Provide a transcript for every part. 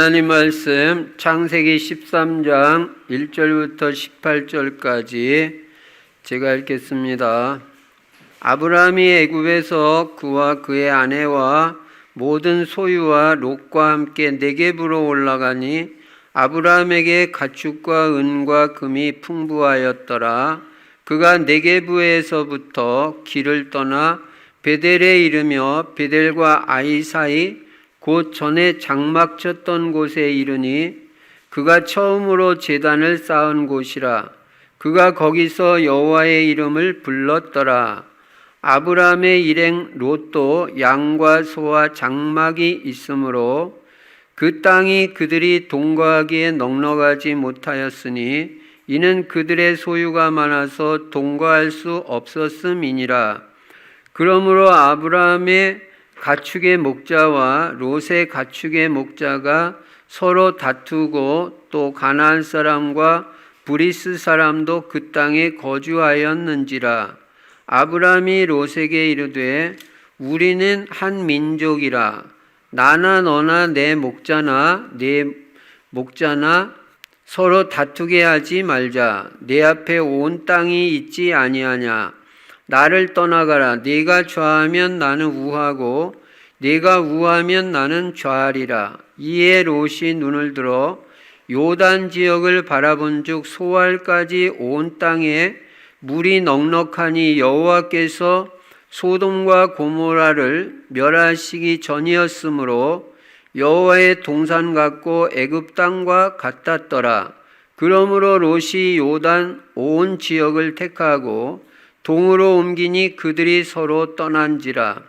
하나님 말씀 창세기 13장 1절부터 18절까지 제가 읽겠습니다. 아브라함이 애굽에서 그와 그의 아내와 모든 소유와 롯과 함께 네겝으로 올라가니 아브라함에게 가축과 은과 금이 풍부하였더라. 그가 네겝에서부터 길을 떠나 베델에 이르며 베델과 아이 사이 곧 전에 장막 쳤던 곳에 이르니 그가 처음으로 제단을 쌓은 곳이라. 그가 거기서 여호와의 이름을 불렀더라. 아브라함의 일행 롯도 양과 소와 장막이 있으므로 그 땅이 그들이 동거하기에 넉넉하지 못하였으니 이는 그들의 소유가 많아서 동거할 수 없었음이니라. 그러므로 아브라함의 가축의 목자와 롯의 가축의 목자가 서로 다투고 또 가나안 사람과 브리스 사람도 그 땅에 거주하였는지라. 아브라함이 롯에게 이르되 우리는 한 민족이라. 나나 너나 내 목자나 서로 다투게 하지 말자. 내 앞에 온 땅이 있지 아니하냐. 나를 떠나가라. 네가 좌하면 나는 우하고 네가 우하면 나는 좌하리라. 이에 롯이 눈을 들어 요단 지역을 바라본즉 소알까지 온 땅에 물이 넉넉하니 여호와께서 소돔과 고모라를 멸하시기 전이었으므로 여호와의 동산 같고 애굽 땅과 같았더라. 그러므로 롯이 요단 온 지역을 택하고 동으로 옮기니 그들이 서로 떠난지라.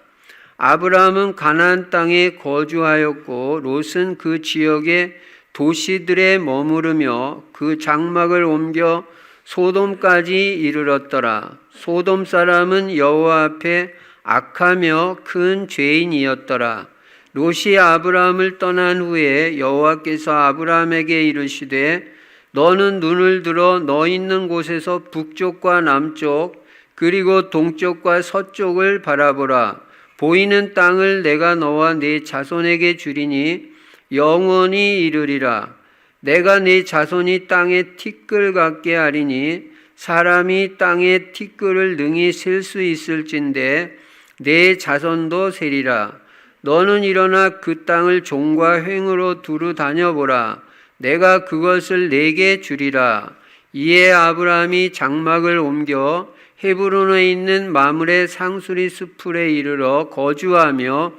아브라함은 가나안 땅에 거주하였고 롯은 그 지역의 도시들에 머무르며 그 장막을 옮겨 소돔까지 이르렀더라. 소돔 사람은 여호와 앞에 악하며 큰 죄인이었더라. 롯이 아브라함을 떠난 후에 여호와께서 아브라함에게 이르시되 너는 눈을 들어 너 있는 곳에서 북쪽과 남쪽 그리고 동쪽과 서쪽을 바라보라. 보이는 땅을 내가 너와 네 자손에게 주리니 영원히 이르리라. 내가 네 자손이 땅의 티끌 같게 하리니 사람이 땅의 티끌을 능히 셀 수 있을진데 내 자손도 세리라. 너는 일어나 그 땅을 종과 횡으로 두루 다녀보라. 내가 그것을 내게 주리라. 이에 아브라함이 장막을 옮겨 헤브론에 있는 마므레 상수리 수풀에 이르러 거주하며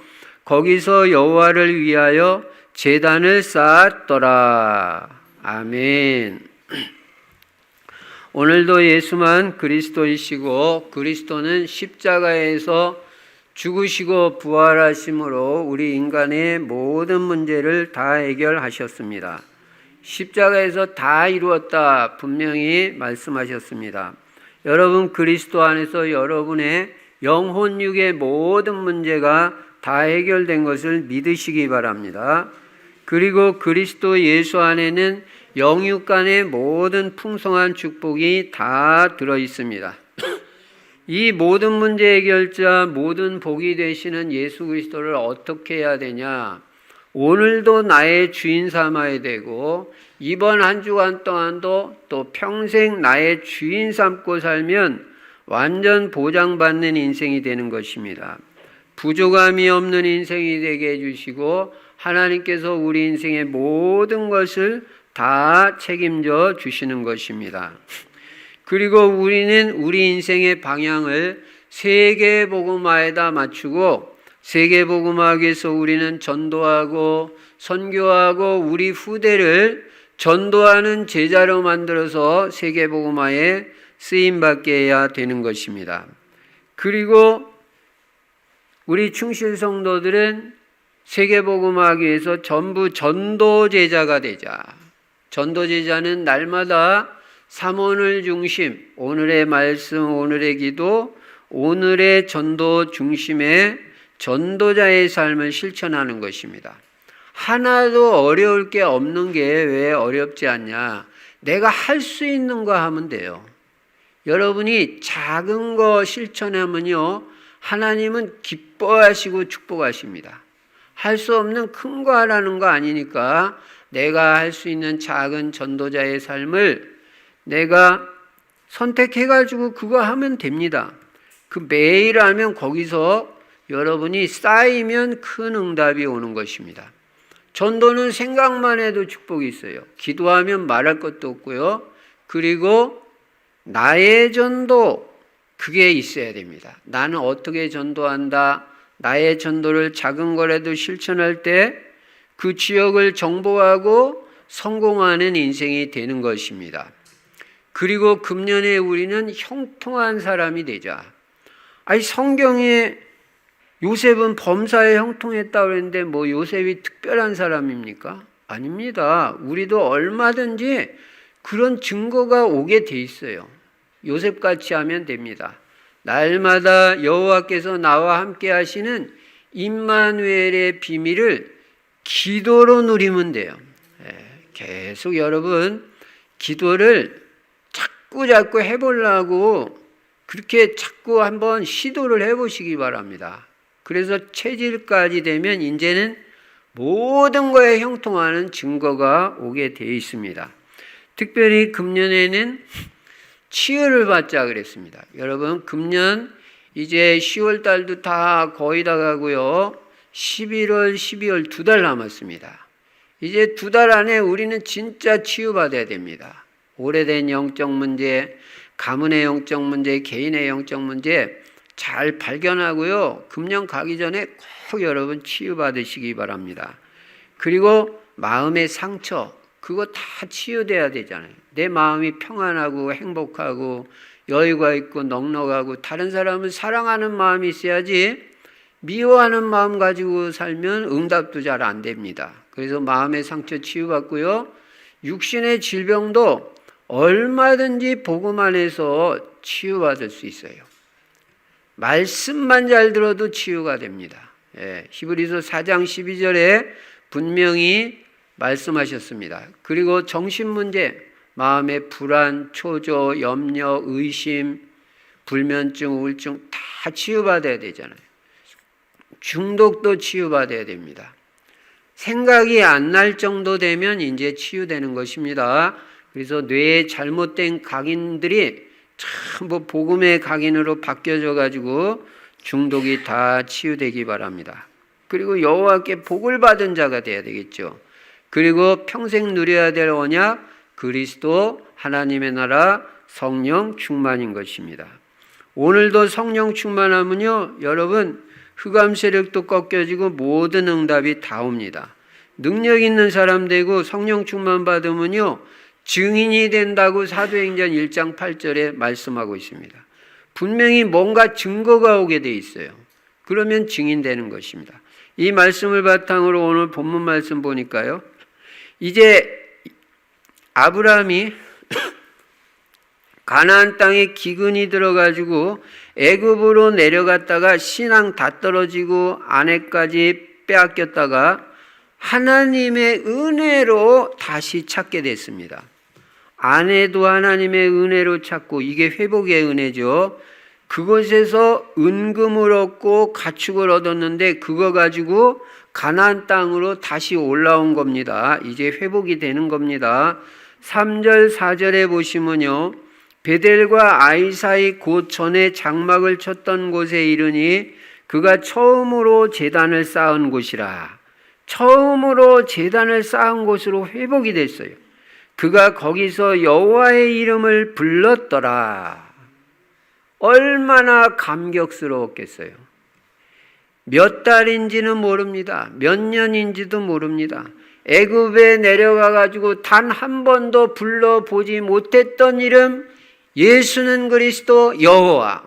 거기서 여호와를 위하여 제단을 쌓았더라. 아멘. 오늘도 예수만 그리스도이시고 그리스도는 십자가에서 죽으시고 부활하심으로 우리 인간의 모든 문제를 다 해결하셨습니다. 십자가에서 다 이루었다 분명히 말씀하셨습니다. 여러분 그리스도 안에서 여러분의 영혼육의 모든 문제가 다 해결된 것을 믿으시기 바랍니다. 그리고 그리스도 예수 안에는 영육 간의 모든 풍성한 축복이 다 들어 있습니다. 이 모든 문제 해결자, 모든 복이 되시는 예수 그리스도를 어떻게 해야 되냐? 오늘도 나의 주인 삼아야 되고 이번 한 주간 동안도 또 평생 나의 주인 삼고 살면 완전 보장받는 인생이 되는 것입니다. 부족함이 없는 인생이 되게 해주시고 하나님께서 우리 인생의 모든 것을 다 책임져 주시는 것입니다. 그리고 우리는 우리 인생의 방향을 세계복음화에다 맞추고 세계복음화하기 위해서 우리는 전도하고 선교하고 우리 후대를 전도하는 제자로 만들어서 세계복음화에 쓰임받게 해야 되는 것입니다. 그리고 우리 충실성도들은 세계복음화하기 위해서 전부 전도제자가 되자. 전도제자는 날마다 삼오늘 중심, 오늘의 말씀, 오늘의 기도, 오늘의 전도 중심의 전도자의 삶을 실천하는 것입니다. 하나도 어려울 게 없는 게 왜 어렵지 않냐? 내가 할 수 있는 거 하면 돼요. 여러분이 작은 거 실천하면요, 하나님은 기뻐하시고 축복하십니다. 할 수 없는 큰 거 하라는 거 아니니까 내가 할 수 있는 작은 전도자의 삶을 내가 선택해가지고 그거 하면 됩니다. 그 매일 하면 거기서 여러분이 쌓이면 큰 응답이 오는 것입니다. 전도는 생각만 해도 축복이 있어요. 기도하면 말할 것도 없고요. 그리고 나의 전도, 그게 있어야 됩니다. 나는 어떻게 전도한다. 나의 전도를 작은 거라도 실천할 때 그 지역을 정복하고 성공하는 인생이 되는 것입니다. 그리고 금년에 우리는 형통한 사람이 되자. 아니, 성경에 요셉은 범사에 형통했다고 그랬는데 뭐 요셉이 특별한 사람입니까? 아닙니다. 우리도 얼마든지 그런 증거가 오게 돼 있어요. 요셉같이 하면 됩니다. 날마다 여호와께서 나와 함께 하시는 임마누엘의 비밀을 기도로 누리면 돼요. 계속 여러분 기도를 자꾸 해보려고 그렇게 자꾸 한번 시도를 해보시기 바랍니다. 그래서 체질까지 되면 이제는 모든 거에 형통하는 증거가 오게 되어 있습니다. 특별히 금년에는 치유를 받자 그랬습니다. 여러분, 금년 이제 10월 달도 다 거의 다 가고요. 11월, 12월 2달 남았습니다. 이제 2달 안에 우리는 진짜 치유받아야 됩니다. 오래된 영적 문제, 가문의 영적 문제, 개인의 영적 문제 잘 발견하고요. 금년 가기 전에 꼭 여러분 치유받으시기 바랍니다. 그리고 마음의 상처, 그거 다 치유돼야 되잖아요. 내 마음이 평안하고 행복하고 여유가 있고 넉넉하고 다른 사람을 사랑하는 마음이 있어야지 미워하는 마음 가지고 살면 응답도 잘 안 됩니다. 그래서 마음의 상처 치유받고요. 육신의 질병도 얼마든지 복음 안에서 치유받을 수 있어요. 말씀만 잘 들어도 치유가 됩니다. 히브리서 4장 12절에 분명히 말씀하셨습니다. 그리고 정신문제, 마음의 불안, 초조, 염려, 의심, 불면증, 우울증 다 치유받아야 되잖아요. 중독도 치유받아야 됩니다. 생각이 안 날 정도 되면 이제 치유되는 것입니다. 그래서 뇌에 잘못된 각인들이 전부 복음의 각인으로 바뀌어져 가지고 중독이 다 치유되기 바랍니다. 그리고 여호와께 복을 받은 자가 돼야 되겠죠. 그리고 평생 누려야 될 언약, 그리스도, 하나님의 나라, 성령 충만인 것입니다. 오늘도 성령 충만하면요, 여러분 흑암 세력도 꺾여지고 모든 응답이 다 옵니다. 능력 있는 사람 되고 성령 충만 받으면요, 증인이 된다고 사도행전 1장 8절에 말씀하고 있습니다. 분명히 뭔가 증거가 오게 돼 있어요. 그러면 증인되는 것입니다. 이 말씀을 바탕으로 오늘 본문 말씀 보니까요, 이제 아브라함이 가나안 땅에 기근이 들어가지고 애굽으로 내려갔다가 신앙 다 떨어지고 아내까지 빼앗겼다가 하나님의 은혜로 다시 찾게 됐습니다. 아내도 하나님의 은혜로 찾고, 이게 회복의 은혜죠. 그곳에서 은금을 얻고 가축을 얻었는데 그거 가지고 가나안 땅으로 다시 올라온 겁니다. 이제 회복이 되는 겁니다. 3절 4절에 보시면요, 베델과 아이 사이 곧 전에 장막을 쳤던 곳에 이르니 그가 처음으로 제단을 쌓은 곳이라. 처음으로 제단을 쌓은 곳으로 회복이 됐어요. 그가 거기서 여호와의 이름을 불렀더라. 얼마나 감격스러웠겠어요. 몇 달인지는 모릅니다. 몇 년인지도 모릅니다. 애굽에 내려가 가지고 단 한 번도 불러보지 못했던 이름, 예수는 그리스도 여호와,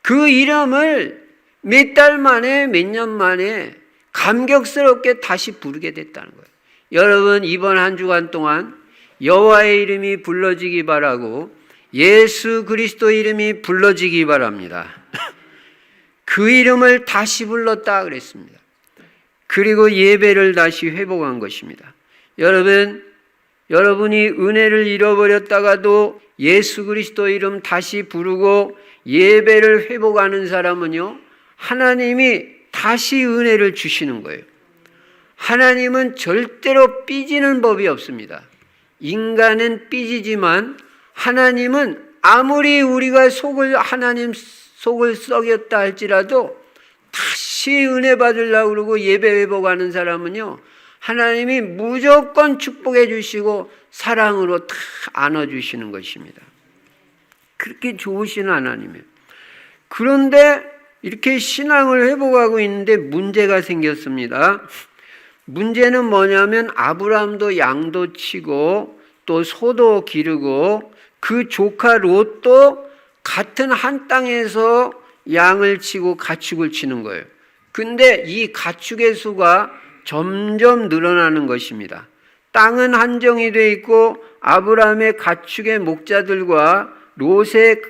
그 이름을 몇 달 만에 몇 년 만에 감격스럽게 다시 부르게 됐다는 거예요. 여러분, 이번 한 주간 동안 여호와의 이름이 불러지기 바라고 예수 그리스도 이름이 불러지기 바랍니다. 그 이름을 다시 불렀다 그랬습니다. 그리고 예배를 다시 회복한 것입니다. 여러분이 은혜를 잃어버렸다가도 예수 그리스도 이름 다시 부르고 예배를 회복하는 사람은요, 하나님이 다시 은혜를 주시는 거예요. 하나님은 절대로 삐지는 법이 없습니다. 인간은 삐지지만 하나님은 아무리 우리가 하나님 속을 썩였다 할지라도 다시 은혜 받으려고 그러고 예배 회복하는 사람은요, 하나님이 무조건 축복해 주시고 사랑으로 다 안아주시는 것입니다. 그렇게 좋으신 하나님이에요. 그런데 이렇게 신앙을 회복하고 있는데 문제가 생겼습니다. 문제는 뭐냐면 아브라함도 양도 치고 또 소도 기르고 그 조카 롯도 같은 한 땅에서 양을 치고 가축을 치는 거예요. 근데 이 가축의 수가 점점 늘어나는 것입니다. 땅은 한정이 되어 있고 아브라함의 가축의 목자들과 롯의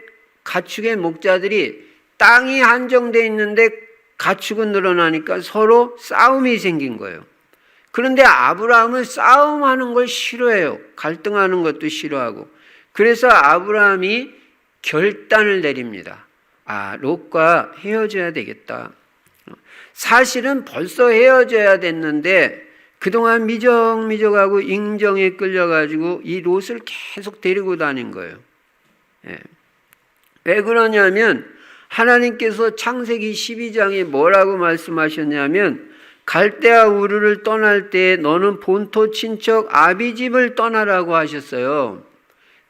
가축의 목자들이 땅이 한정되어 있는데 가축은 늘어나니까 서로 싸움이 생긴 거예요. 그런데 아브라함은 싸움하는 걸 싫어해요. 갈등하는 것도 싫어하고. 그래서 아브라함이 결단을 내립니다. 롯과 헤어져야 되겠다. 사실은 벌써 헤어져야 됐는데 그동안 미적미적하고 인정에 끌려가지고 이 롯을 계속 데리고 다닌 거예요. 왜 그러냐면 하나님께서 창세기 12장에 뭐라고 말씀하셨냐면 갈대아 우르를 떠날 때 너는 본토 친척 아비집을 떠나라고 하셨어요.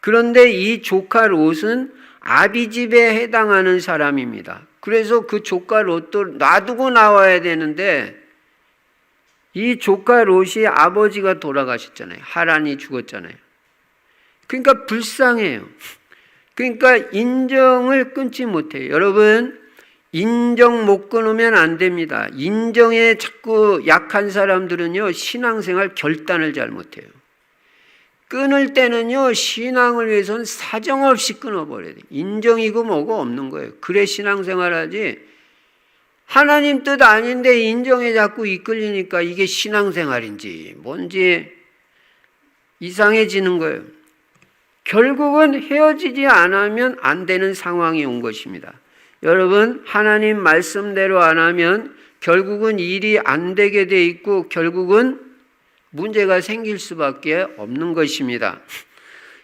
그런데 이 조카 롯은 아비집에 해당하는 사람입니다. 그래서 그 조카 롯도 놔두고 나와야 되는데 이 조카 롯이 아버지가 돌아가셨잖아요. 하란이 죽었잖아요. 그러니까 불쌍해요. 그러니까 인정을 끊지 못해요. 여러분, 인정 못 끊으면 안 됩니다. 인정에 자꾸 약한 사람들은요, 신앙생활 결단을 잘 못해요. 끊을 때는요, 신앙을 위해서는 사정없이 끊어버려야 돼요. 인정이고 뭐고 없는 거예요. 그래 신앙생활 하지. 하나님 뜻 아닌데 인정에 자꾸 이끌리니까 이게 신앙생활인지 뭔지 이상해지는 거예요. 결국은 헤어지지 않으면 안 되는 상황이 온 것입니다. 여러분, 하나님 말씀대로 안 하면 결국은 일이 안 되게 돼 있고 결국은 문제가 생길 수밖에 없는 것입니다.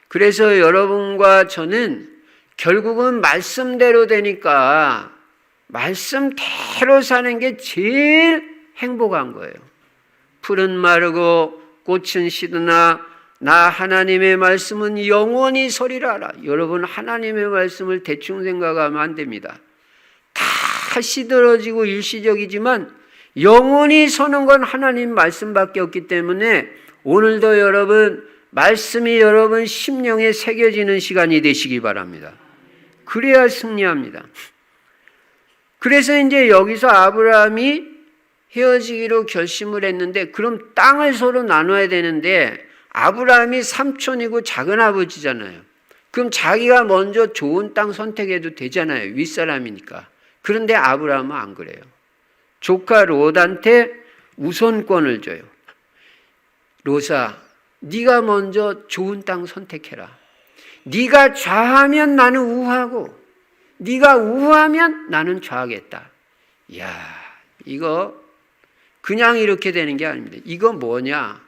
그래서 여러분과 저는 결국은 말씀대로 되니까 말씀대로 사는 게 제일 행복한 거예요. 풀은 마르고 꽃은 시드나 나 하나님의 말씀은 영원히 서리라. 여러분, 하나님의 말씀을 대충 생각하면 안 됩니다. 다 시들어지고 일시적이지만 영원히 서는 건 하나님 말씀밖에 없기 때문에 오늘도 여러분 말씀이 여러분 심령에 새겨지는 시간이 되시기 바랍니다. 그래야 승리합니다. 그래서 이제 여기서 아브라함이 헤어지기로 결심을 했는데 그럼 땅을 서로 나눠야 되는데 아브라함이 삼촌이고 작은 아버지잖아요. 그럼 자기가 먼저 좋은 땅 선택해도 되잖아요. 윗사람이니까. 그런데 아브라함은 안 그래요. 조카 롯한테 우선권을 줘요. 롯아, 네가 먼저 좋은 땅 선택해라. 네가 좌하면 나는 우하고 네가 우하면 나는 좌하겠다. 이야, 이거 그냥 이렇게 되는 게 아닙니다. 이거 뭐냐?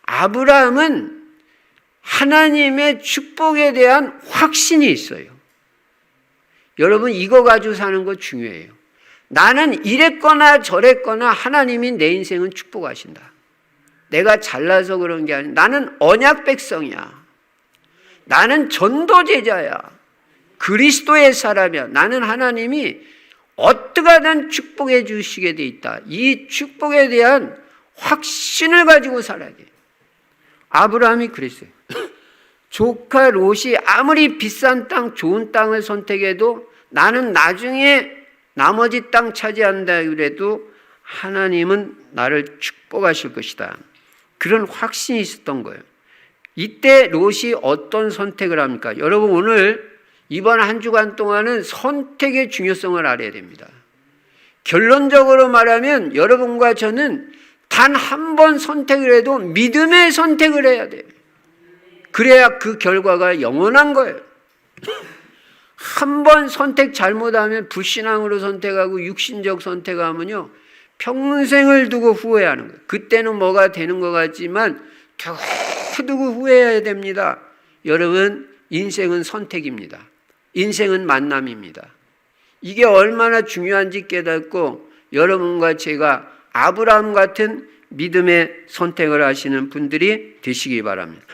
아브라함은 하나님의 축복에 대한 확신이 있어요. 여러분, 이거 가지고 사는 거 중요해요. 나는 이랬거나 저랬거나 하나님이 내 인생은 축복하신다. 내가 잘나서 그런 게 아니라 나는 언약 백성이야. 나는 전도제자야. 그리스도의 사람이야. 나는 하나님이 어떻게 하든 축복해 주시게 돼 있다. 이 축복에 대한 확신을 가지고 살아야 돼요. 아브라함이 그랬어요. 조카 롯이 아무리 비싼 땅, 좋은 땅을 선택해도 나는 나중에 나머지 땅 차지한다 그래도 하나님은 나를 축복하실 것이다. 그런 확신이 있었던 거예요. 이때 롯이 어떤 선택을 합니까? 여러분, 오늘 이번 한 주간 동안은 선택의 중요성을 알아야 됩니다. 결론적으로 말하면 여러분과 저는 단 한 번 선택을 해도 믿음의 선택을 해야 돼요. 그래야 그 결과가 영원한 거예요. 한 번 선택 잘못하면 불신앙으로 선택하고 육신적 선택하면요, 평생을 두고 후회하는 거예요. 그때는 뭐가 되는 것 같지만 두고 후회해야 됩니다. 여러분, 인생은 선택입니다. 인생은 만남입니다. 이게 얼마나 중요한지 깨닫고 여러분과 제가 아브라함 같은 믿음의 선택을 하시는 분들이 되시기 바랍니다.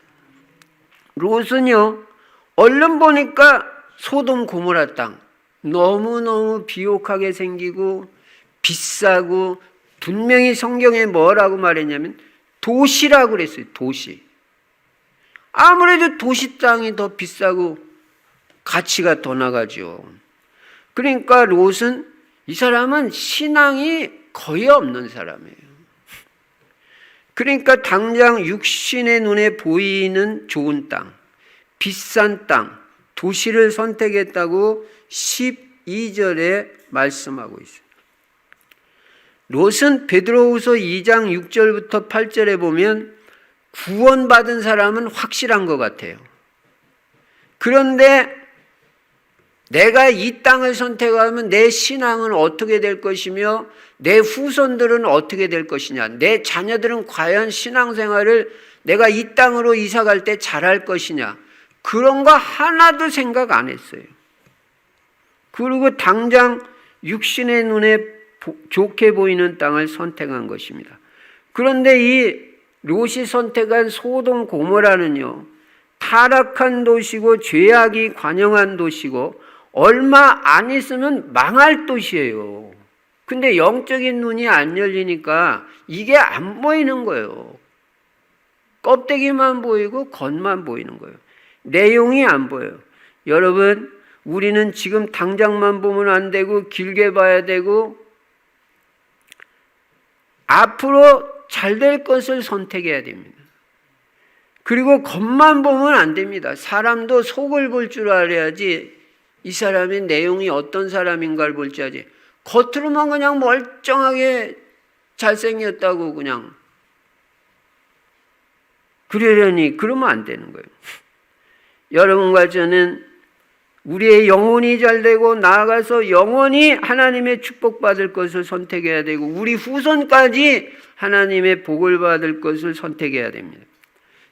롯은요, 얼른 보니까 소돔 고모라 땅 너무너무 비옥하게 생기고 비싸고, 분명히 성경에 뭐라고 말했냐면 도시라고 그랬어요. 도시. 아무래도 도시 땅이 더 비싸고 가치가 더 나가죠. 그러니까 롯은, 이 사람은 신앙이 거의 없는 사람이에요. 그러니까 당장 육신의 눈에 보이는 좋은 땅, 비싼 땅, 도시를 선택했다고 12절에 말씀하고 있어요. 롯은 베드로후서 2장 6절부터 8절에 보면 구원받은 사람은 확실한 것 같아요. 그런데 내가 이 땅을 선택하면 내 신앙은 어떻게 될 것이며 내 후손들은 어떻게 될 것이냐, 내 자녀들은 과연 신앙생활을 내가 이 땅으로 이사갈 때 잘할 것이냐, 그런 거 하나도 생각 안 했어요. 그리고 당장 육신의 눈에 좋게 보이는 땅을 선택한 것입니다. 그런데 이 롯이 선택한 소돔 고모라는요, 타락한 도시고 죄악이 관영한 도시고 얼마 안 있으면 망할 도시예요. 근데 영적인 눈이 안 열리니까 이게 안 보이는 거예요. 껍데기만 보이고 겉만 보이는 거예요. 내용이 안 보여요. 여러분, 우리는 지금 당장만 보면 안 되고 길게 봐야 되고 앞으로 잘 될 것을 선택해야 됩니다. 그리고 겉만 보면 안 됩니다. 사람도 속을 볼 줄 알아야지 이 사람의 내용이 어떤 사람인가를 볼 줄 알지. 겉으로만 그냥 멀쩡하게 잘생겼다고 그냥 그러려니 그러면 안 되는 거예요. 여러분과 저는 우리의 영혼이 잘되고 나아가서 영원히 하나님의 축복받을 것을 선택해야 되고 우리 후손까지 하나님의 복을 받을 것을 선택해야 됩니다.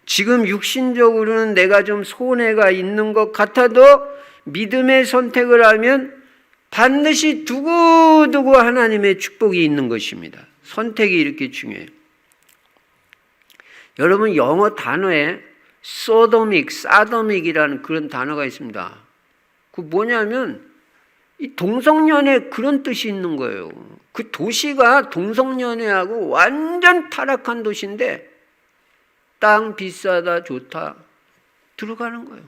지금 육신적으로는 내가 좀 손해가 있는 것 같아도 믿음의 선택을 하면 반드시 두고두고 하나님의 축복이 있는 것입니다. 선택이 이렇게 중요해요. 여러분, 영어 단어에 사도믹이라는 그런 단어가 있습니다. 그 뭐냐면 이 동성연애 그런 뜻이 있는 거예요. 그 도시가 동성연애하고 완전 타락한 도시인데 땅 비싸다 좋다 들어가는 거예요.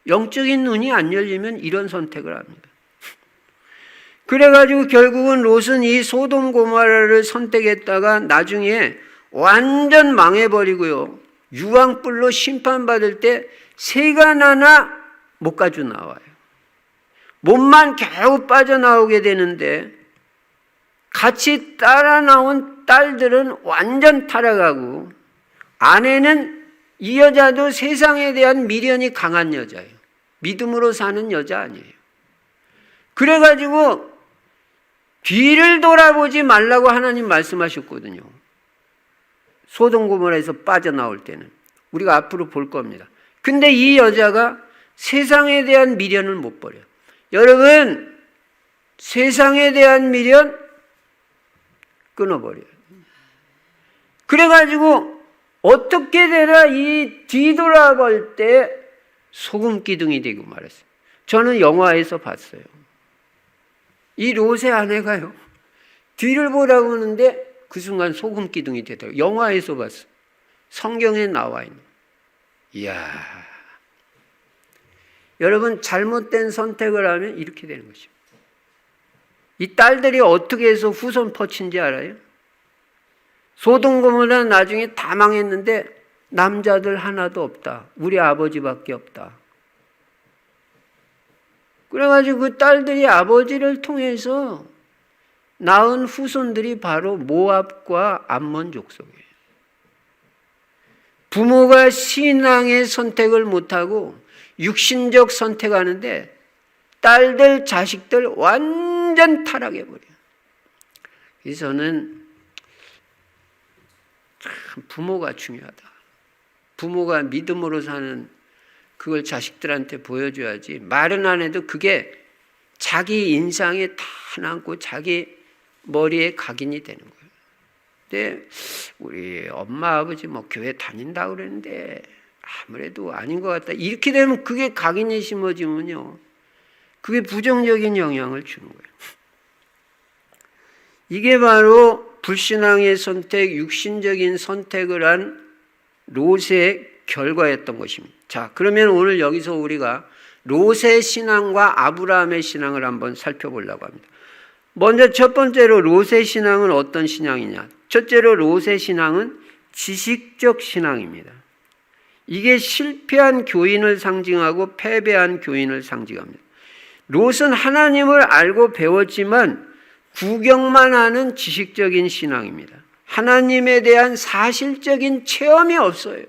영적인 눈이 안 열리면 이런 선택을 합니다. 그래가지고 결국은 롯은 이 소돔 고모라를 선택했다가 나중에 완전 망해버리고요. 유황불로 심판받을 때 세간 하나 못 가지고 나와요. 몸만 겨우 빠져나오게 되는데 같이 따라 나온 딸들은 완전 타락하고 아내는 이 여자도 세상에 대한 미련이 강한 여자예요. 믿음으로 사는 여자 아니에요. 그래가지고 뒤를 돌아보지 말라고 하나님 말씀하셨거든요. 소돔 고모라에서 빠져나올 때는. 우리가 앞으로 볼 겁니다. 근데 이 여자가 세상에 대한 미련을 못 버려요. 여러분, 세상에 대한 미련 끊어버려요. 그래가지고 어떻게 되나 이 뒤돌아볼 때 소금 기둥이 되고 말았어요. 저는 영화에서 봤어요. 이 롯의 아내가요, 뒤를 보라고 하는데 그 순간 소금 기둥이 되더라고요. 영화에서 봤어요. 성경에 나와 있는. 이야. 여러분, 잘못된 선택을 하면 이렇게 되는 것입니다. 이 딸들이 어떻게 해서 후손 퍼친지 알아요? 소돔 고모라 나중에 다 망했는데 남자들 하나도 없다. 우리 아버지밖에 없다. 그래가지고 그 딸들이 아버지를 통해서 낳은 후손들이 바로 모압과 암몬 족속이에요. 부모가 신앙의 선택을 못하고 육신적 선택하는데 딸들, 자식들 완전 타락해버려요. 그래서 저는 참 부모가 중요하다. 부모가 믿음으로 사는 그걸 자식들한테 보여줘야지. 말은 안 해도 그게 자기 인상에 다 남고 자기 머리에 각인이 되는 거예요. 근데 우리 엄마 아버지 뭐 교회 다닌다 그랬는데 아무래도 아닌 것 같다. 이렇게 되면 그게 각인이 심어지면요, 그게 부정적인 영향을 주는 거예요. 이게 바로 불신앙의 선택, 육신적인 선택을 한 롯의 결과였던 것입니다. 자, 그러면 오늘 여기서 우리가 롯의 신앙과 아브라함의 신앙을 한번 살펴보려고 합니다. 먼저 첫 번째로 롯의 신앙은 어떤 신앙이냐? 첫째로 롯의 신앙은 지식적 신앙입니다. 이게 실패한 교인을 상징하고 패배한 교인을 상징합니다. 롯은 하나님을 알고 배웠지만 구경만 하는 지식적인 신앙입니다. 하나님에 대한 사실적인 체험이 없어요.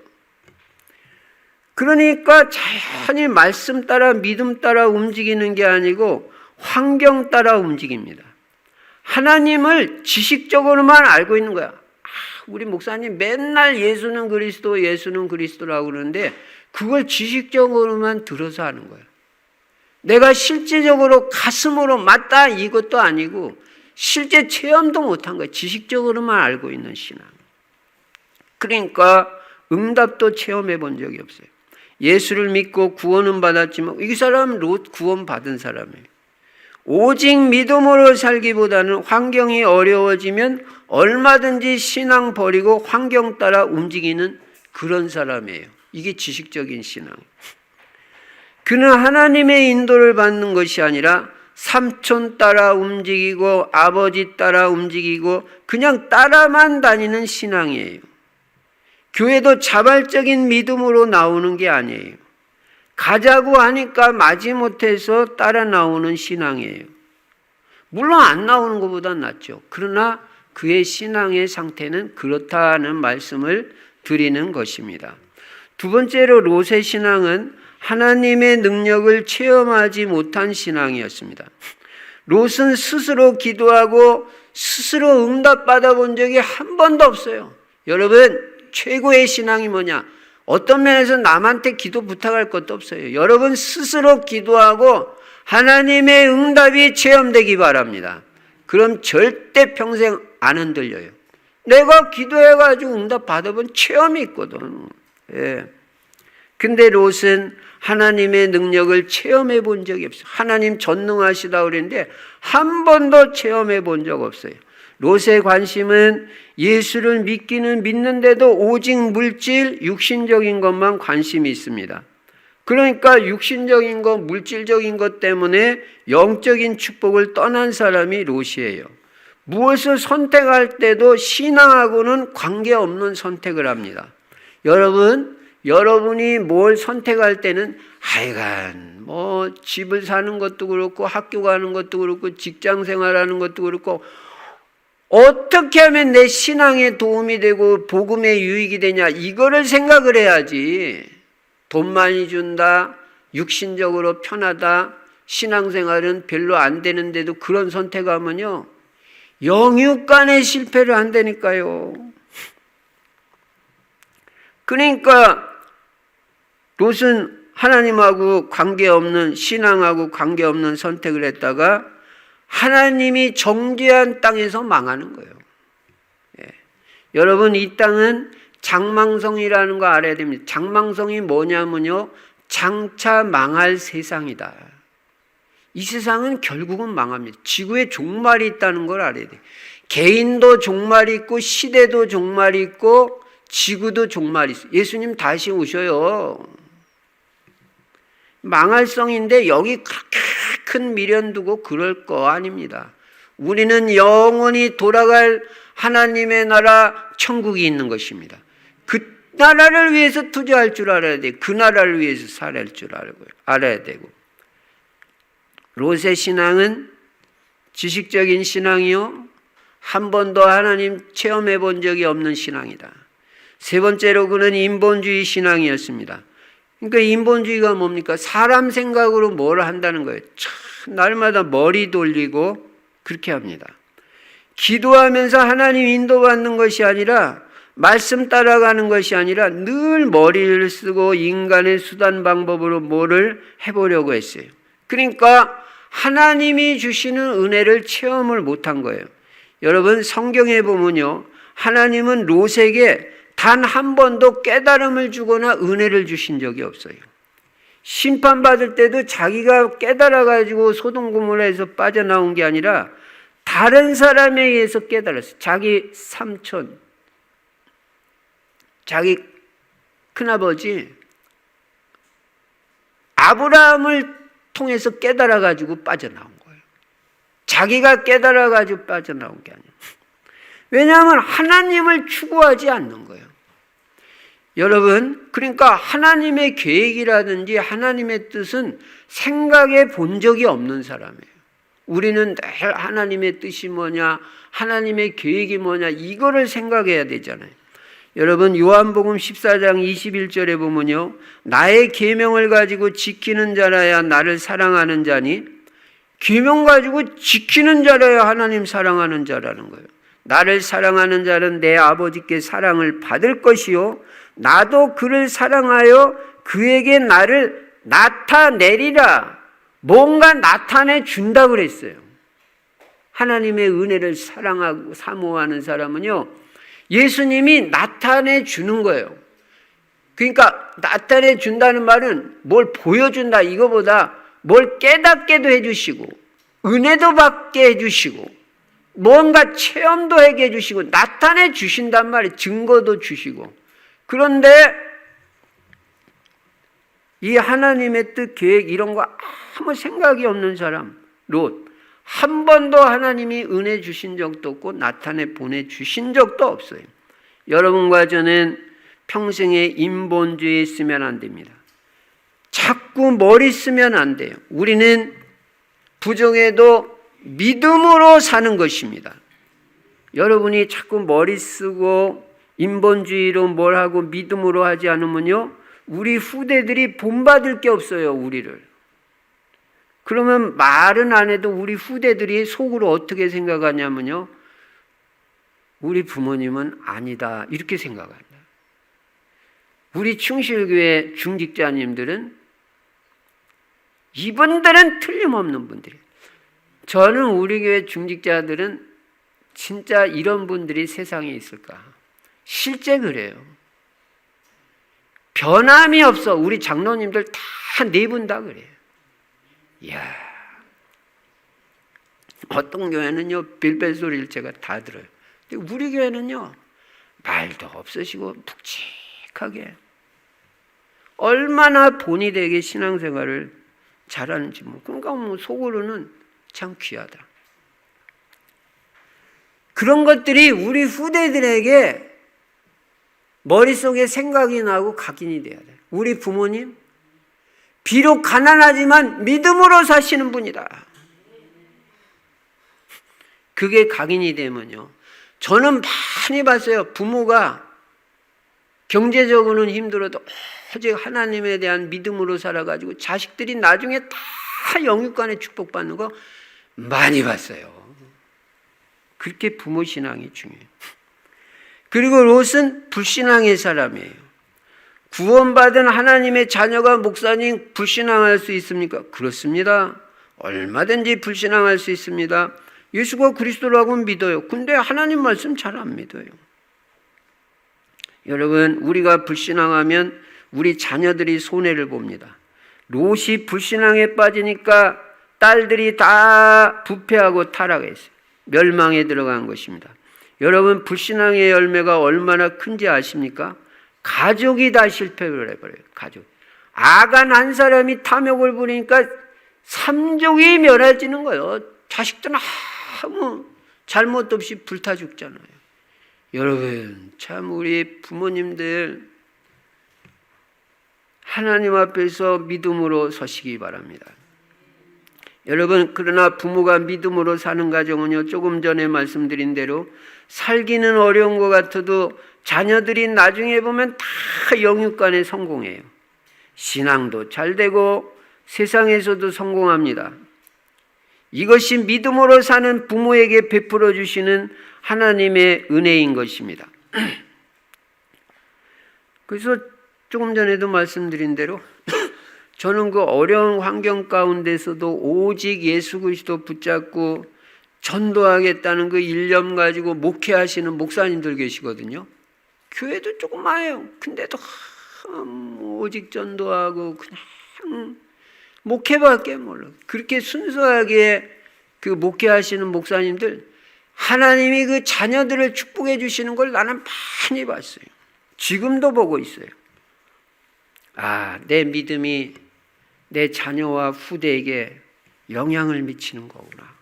그러니까 자연히 말씀 따라 믿음 따라 움직이는 게 아니고 환경 따라 움직입니다. 하나님을 지식적으로만 알고 있는 거야. 우리 목사님 맨날 예수는 그리스도, 예수는 그리스도라고 그러는데 그걸 지식적으로만 들어서 하는 거야. 내가 실제적으로 가슴으로 맞다 이것도 아니고 실제 체험도 못한 거야. 지식적으로만 알고 있는 신앙. 그러니까 응답도 체험해 본 적이 없어요. 예수를 믿고 구원은 받았지만 이 사람은 롯 구원 받은 사람이에요. 오직 믿음으로 살기보다는 환경이 어려워지면 얼마든지 신앙 버리고 환경 따라 움직이는 그런 사람이에요. 이게 지식적인 신앙. 그는 하나님의 인도를 받는 것이 아니라 삼촌 따라 움직이고 아버지 따라 움직이고 그냥 따라만 다니는 신앙이에요. 교회도 자발적인 믿음으로 나오는 게 아니에요. 가자고 하니까 마지못해서 따라 나오는 신앙이에요. 물론 안 나오는 것보다 낫죠. 그러나 그의 신앙의 상태는 그렇다는 말씀을 드리는 것입니다. 두 번째로 롯의 신앙은 하나님의 능력을 체험하지 못한 신앙이었습니다. 롯은 스스로 기도하고 스스로 응답받아 본 적이 한 번도 없어요. 여러분, 최고의 신앙이 뭐냐? 어떤 면에서 남한테 기도 부탁할 것도 없어요. 여러분 스스로 기도하고 하나님의 응답이 체험되기 바랍니다. 그럼 절대 평생 안 흔들려요. 내가 기도해가지고 응답 받아본 체험이 있거든. 예. 근데 롯은 하나님의 능력을 체험해 본 적이 없어요. 하나님 전능하시다 그랬는데 한 번도 체험해 본 적 없어요. 롯의 관심은 예수를 믿기는 믿는데도 오직 물질, 육신적인 것만 관심이 있습니다. 그러니까 육신적인 것, 물질적인 것 때문에 영적인 축복을 떠난 사람이 롯이에요. 무엇을 선택할 때도 신앙하고는 관계없는 선택을 합니다. 여러분이 뭘 선택할 때는 하여간 뭐 집을 사는 것도 그렇고 학교 가는 것도 그렇고 직장 생활하는 것도 그렇고 어떻게 하면 내 신앙에 도움이 되고 복음에 유익이 되냐 이거를 생각을 해야지. 돈 많이 준다, 육신적으로 편하다, 신앙생활은 별로 안 되는데도 그런 선택하면요 영육간에 실패를 한다니까요. 그러니까 롯은 하나님하고 관계없는 신앙하고 관계없는 선택을 했다가 하나님이 정죄한 땅에서 망하는 거예요. 예. 여러분 이 땅은 장망성이라는 거 알아야 됩니다. 장망성이 뭐냐면요 장차 망할 세상이다. 이 세상은 결국은 망합니다. 지구에 종말이 있다는 걸 알아야 돼요. 개인도 종말이 있고 시대도 종말이 있고 지구도 종말이 있어요. 예수님 다시 오셔요. 망할성인데 여기 그렇게 큰 미련 두고 그럴 거 아닙니다. 우리는 영원히 돌아갈 하나님의 나라 천국이 있는 것입니다. 그 나라를 위해서 투자할 줄 알아야 돼요. 그 나라를 위해서 살아야 줄 알아야 되고. 롯의 신앙은 지식적인 신앙이요 한 번도 하나님 체험해 본 적이 없는 신앙이다. 세 번째로 그는 인본주의 신앙이었습니다. 그러니까 인본주의가 뭡니까? 사람 생각으로 뭘 한다는 거예요. 참 날마다 머리 돌리고 그렇게 합니다. 기도하면서 하나님 인도받는 것이 아니라, 말씀 따라가는 것이 아니라 늘 머리를 쓰고 인간의 수단 방법으로 뭐를 해보려고 했어요. 그러니까 하나님이 주시는 은혜를 체험을 못한 거예요. 여러분, 성경에 보면요, 하나님은 롯에게 단 한 번도 깨달음을 주거나 은혜를 주신 적이 없어요. 심판받을 때도 자기가 깨달아가지고 소돔 고모라에서 빠져나온 게 아니라 다른 사람에 의해서 깨달았어요. 자기 삼촌, 자기 큰아버지 아브라함을 통해서 깨달아가지고 빠져나온 거예요. 자기가 깨달아가지고 빠져나온 게 아니에요. 왜냐하면 하나님을 추구하지 않는 거예요. 여러분, 그러니까 하나님의 계획이라든지 하나님의 뜻은 생각해 본 적이 없는 사람이에요. 우리는 늘 하나님의 뜻이 뭐냐, 하나님의 계획이 뭐냐, 이거를 생각해야 되잖아요. 여러분, 요한복음 14장 21절에 보면요, 나의 계명을 가지고 지키는 자라야 나를 사랑하는 자니, 계명 가지고 지키는 자라야 하나님 사랑하는 자라는 거예요. 나를 사랑하는 자는 내 아버지께 사랑을 받을 것이요, 나도 그를 사랑하여 그에게 나를 나타내리라. 뭔가 나타내 준다 그랬어요. 하나님의 은혜를 사랑하고 사모하는 사람은요, 예수님이 나타내 주는 거예요. 그러니까 나타내 준다는 말은 뭘 보여준다 이거보다 뭘 깨닫게도 해주시고 은혜도 받게 해주시고 뭔가 체험도 하게 해주시고 나타내 주신단 말이에요. 증거도 주시고. 그런데 이 하나님의 뜻, 계획 이런 거 아무 생각이 없는 사람 롯, 한 번도 하나님이 은혜 주신 적도 없고 나타내 보내주신 적도 없어요. 여러분과 저는 평생에 인본주의에 쓰면 안 됩니다. 자꾸 머리 쓰면 안 돼요. 우리는 부정해도 믿음으로 사는 것입니다. 여러분이 자꾸 머리 쓰고 인본주의로 뭘 하고 믿음으로 하지 않으면요, 우리 후대들이 본받을 게 없어요, 우리를. 그러면 말은 안 해도 우리 후대들이 속으로 어떻게 생각하냐면요, 우리 부모님은 아니다 이렇게 생각한다. 우리 충실교회 중직자님들은 이분들은 틀림없는 분들이에요. 저는 우리 교회 중직자들은 진짜 이런 분들이 세상에 있을까? 실제 그래요. 변함이 없어. 우리 장로님들 다 네 분 다 그래요. 이야, 어떤 교회는요 빌벨소리를 제가 다 들어요. 근데 우리 교회는요 말도 없으시고 묵직하게 얼마나 본의 되게 신앙생활을 잘하는지 그러니까 속으로는 참 귀하다. 그런 것들이 우리 후대들에게 머릿속에 생각이 나고 각인이 돼야 돼요. 우리 부모님 비록 가난하지만 믿음으로 사시는 분이다. 그게 각인이 되면요, 저는 많이 봤어요. 부모가 경제적으로는 힘들어도 오직 하나님에 대한 믿음으로 살아가지고 자식들이 나중에 다 영육간에 축복받는 거 많이 봤어요. 그렇게 부모 신앙이 중요해요. 그리고 롯은 불신앙의 사람이에요. 구원받은 하나님의 자녀가 목사님 불신앙할 수 있습니까? 그렇습니다. 얼마든지 불신앙할 수 있습니다. 예수가 그리스도라고 믿어요. 근데 하나님 말씀 잘 안 믿어요. 여러분, 우리가 불신앙하면 우리 자녀들이 손해를 봅니다. 롯이 불신앙에 빠지니까 딸들이 다 부패하고 타락했어요. 멸망에 들어간 것입니다. 여러분, 불신앙의 열매가 얼마나 큰지 아십니까? 가족이 다 실패를 해버려요. 가족. 아간 한 사람이 탐욕을 부리니까 3족이 멸해지는 거예요. 자식들은 아무 잘못 없이 불타 죽잖아요. 여러분, 참 우리 부모님들 하나님 앞에서 믿음으로 서시기 바랍니다. 여러분, 그러나 부모가 믿음으로 사는 가정은요, 조금 전에 말씀드린 대로 살기는 어려운 것 같아도 자녀들이 나중에 보면 다 영육간에 성공해요. 신앙도 잘 되고 세상에서도 성공합니다. 이것이 믿음으로 사는 부모에게 베풀어 주시는 하나님의 은혜인 것입니다. 그래서 조금 전에도 말씀드린 대로 저는 그 어려운 환경 가운데서도 오직 예수 그리스도 붙잡고 전도하겠다는 그 일념 가지고 목회하시는 목사님들 계시거든요. 교회도 조그마해요. 근데도 오직 전도하고 그냥 목회밖에 몰라. 그렇게 순수하게 그 목회하시는 목사님들, 하나님이 그 자녀들을 축복해 주시는 걸 나는 많이 봤어요. 지금도 보고 있어요. 내 믿음이 내 자녀와 후대에게 영향을 미치는 거구나.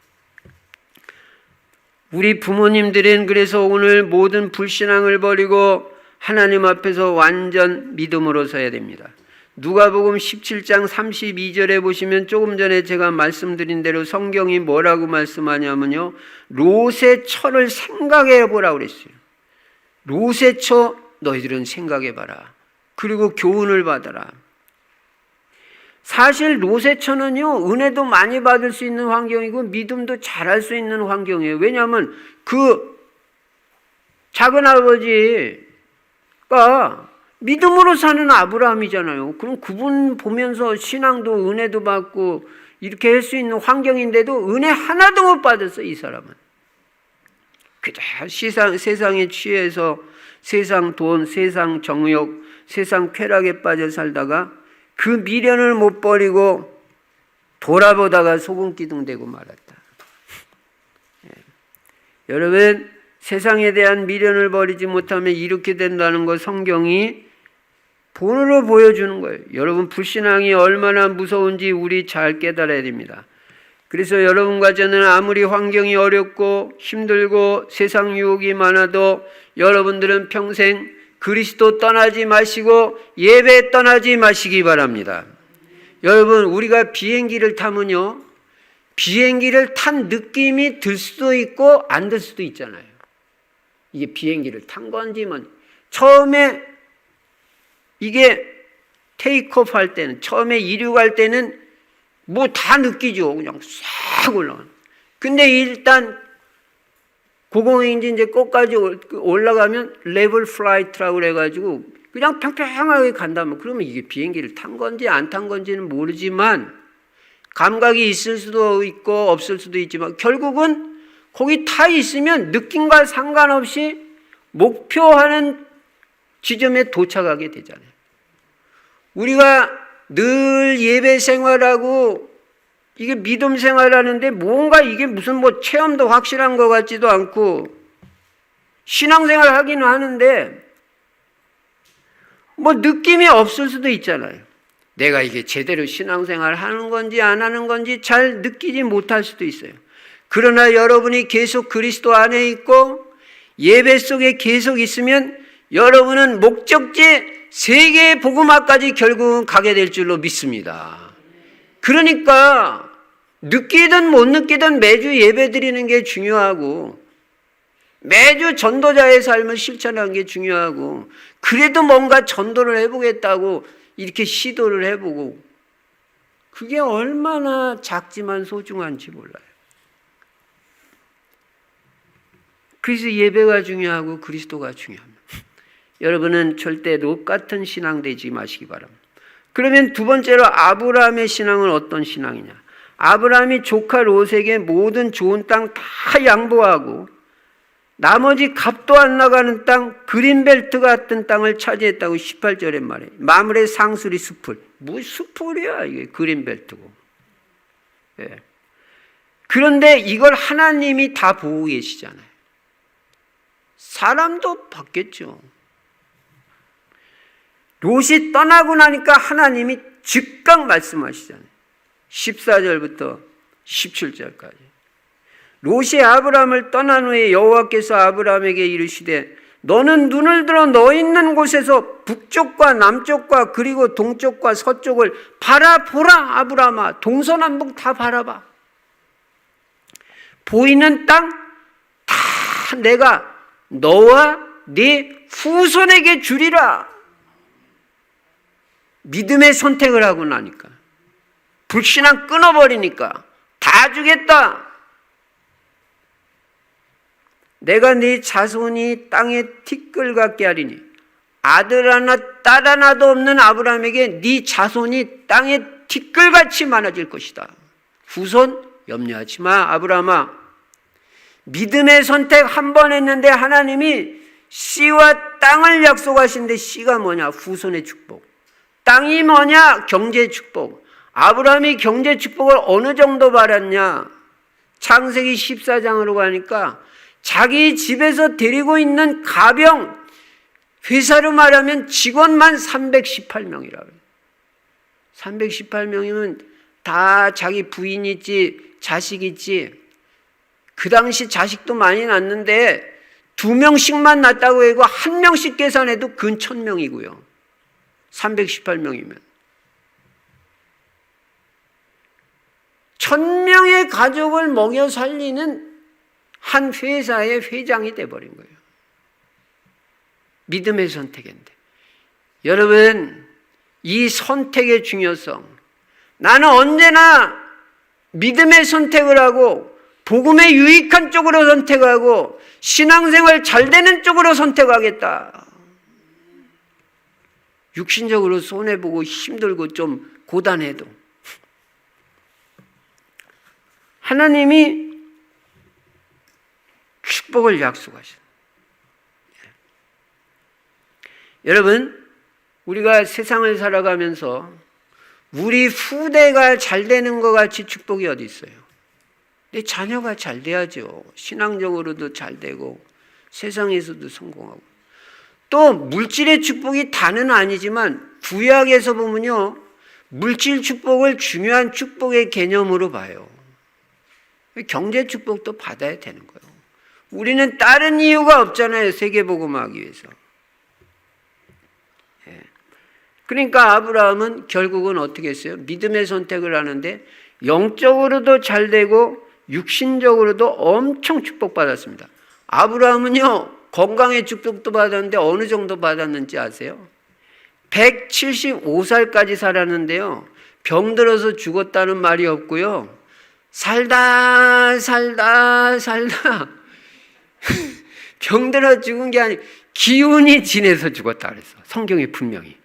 우리 부모님들은 그래서 오늘 모든 불신앙을 버리고 하나님 앞에서 완전 믿음으로 서야 됩니다. 누가복음 17장 32절에 보시면 조금 전에 제가 말씀드린 대로 성경이 뭐라고 말씀하냐면요, 롯의 처를 생각해 보라고 그랬어요. 롯의 처 너희들은 생각해 봐라. 그리고 교훈을 받아라. 사실 롯의 처는요, 은혜도 많이 받을 수 있는 환경이고 믿음도 잘할 수 있는 환경이에요. 왜냐하면 그 작은 아버지가 믿음으로 사는 아브라함이잖아요. 그럼 그분 보면서 신앙도 은혜도 받고 이렇게 할 수 있는 환경인데도 은혜 하나도 못 받았어, 이 사람은. 그저 세상에 취해서 세상 돈, 세상 정욕, 세상 쾌락에 빠져 살다가 그 미련을 못 버리고 돌아보다가 소금 기둥 되고 말았다. 여러분, 세상에 대한 미련을 버리지 못하면 이렇게 된다는 거 성경이 본으로 보여주는 거예요. 여러분, 불신앙이 얼마나 무서운지 우리 잘 깨달아야 됩니다. 그래서 여러분과 저는 아무리 환경이 어렵고 힘들고 세상 유혹이 많아도 여러분들은 평생 그리스도 떠나지 마시고 예배 떠나지 마시기 바랍니다. 여러분, 우리가 비행기를 타면요, 비행기를 탄 느낌이 들 수도 있고 안 들 수도 있잖아요. 이게 비행기를 탄 건지 처음에 이게 테이크오프 할 때는, 처음에 이륙할 때는 뭐 다 느끼죠. 그냥 싹 올라가는. 근데 일단 고공행진 이제 끝까지 올라가면 레벨 플라이트라고 그래가지고 그냥 평평하게 간다면, 그러면 이게 비행기를 탄 건지 안 탄 건지는 모르지만 감각이 있을 수도 있고 없을 수도 있지만 결국은 거기 타 있으면 느낌과 상관없이 목표하는 지점에 도착하게 되잖아요. 우리가 늘 예배 생활하고 이게 믿음 생활하는데 뭔가 이게 무슨 뭐 체험도 확실한 것 같지도 않고 신앙생활 하기는 하는데 뭐 느낌이 없을 수도 있잖아요. 내가 이게 제대로 신앙생활 하는 건지 안 하는 건지 잘 느끼지 못할 수도 있어요. 그러나 여러분이 계속 그리스도 안에 있고 예배 속에 계속 있으면 여러분은 목적지 세계의 복음화까지 결국은 가게 될 줄로 믿습니다. 그러니까 느끼든 못 느끼든 매주 예배 드리는 게 중요하고 매주 전도자의 삶을 실천하는 게 중요하고, 그래도 뭔가 전도를 해보겠다고 이렇게 시도를 해보고, 그게 얼마나 작지만 소중한지 몰라요. 그래서 예배가 중요하고 그리스도가 중요합니다. 여러분은 절대 롯 같은 신앙 되지 마시기 바랍니다. 그러면 두 번째로 아브라함의 신앙은 어떤 신앙이냐? 아브라함이 조카 롯에게 모든 좋은 땅 다 양보하고 나머지 값도 안 나가는 땅, 그린벨트 같은 땅을 차지했다고 18절에 말해요. 마물의 상수리 숲을. 뭐 숲을이야, 이게 그린벨트고. 예. 그런데 이걸 하나님이 다 보고 계시잖아요. 사람도 받겠죠. 롯이 떠나고 나니까 하나님이 즉각 말씀하시잖아요. 14절부터 17절까지. 롯이 아브라함을 떠난 후에 여호와께서 아브라함에게 이르시되 너는 눈을 들어 너 있는 곳에서 북쪽과 남쪽과 그리고 동쪽과 서쪽을 바라보라. 아브라함아, 동서남북 다 바라봐. 보이는 땅 다 내가 너와 네 후손에게 주리라. 믿음의 선택을 하고 나니까, 불신앙 끊어버리니까 다 주겠다. 내가 네 자손이 땅에 티끌 같게 하리니 아들 하나 딸 하나도 없는 아브라함에게 네 자손이 땅에 티끌같이 많아질 것이다. 후손 염려하지 마. 아브라함아, 믿음의 선택 한 번 했는데 하나님이 씨와 땅을 약속하신데 씨가 뭐냐? 후손의 축복. 땅이 뭐냐? 경제 축복. 아브라함이 경제 축복을 어느 정도 받았냐? 창세기 14장으로 가니까 자기 집에서 데리고 있는 가병, 회사로 말하면 직원만 318명이라고 해요. 318명이면 다 자기 부인 있지, 자식 있지. 그 당시 자식도 많이 낳는데 2명씩만 낳았다고 해도 1명씩 계산해도 근 1000명이고요. 318명이면. 1000명의 가족을 먹여 살리는 한 회사의 회장이 돼버린 거예요. 믿음의 선택인데. 여러분, 이 선택의 중요성. 나는 언제나 믿음의 선택을 하고 복음에 유익한 쪽으로 선택하고 신앙생활 잘 되는 쪽으로 선택하겠다. 육신적으로 손해보고 힘들고 좀 고단해도 하나님이 축복을 약속하셨어요. 여러분, 우리가 세상을 살아가면서 우리 후대가 잘 되는 것 같이 축복이 어디 있어요? 내 자녀가 잘 돼야죠. 신앙적으로도 잘 되고 세상에서도 성공하고. 또 물질의 축복이 다는 아니지만 구약에서 보면요, 물질 축복을 중요한 축복의 개념으로 봐요. 경제 축복도 받아야 되는 거예요. 우리는 다른 이유가 없잖아요. 세계복음하기 위해서. 그러니까 아브라함은 결국은 어떻게 했어요? 믿음의 선택을 하는데 영적으로도 잘 되고 육신적으로도 엄청 축복받았습니다. 아브라함은요, 건강의 축복도 받았는데 어느 정도 받았는지 아세요? 175살까지 살았는데요, 병들어서 죽었다는 말이 없고요, 살다 병들어 죽은 게 아니고 기운이 진해서 죽었다 그랬어. 성경에 분명히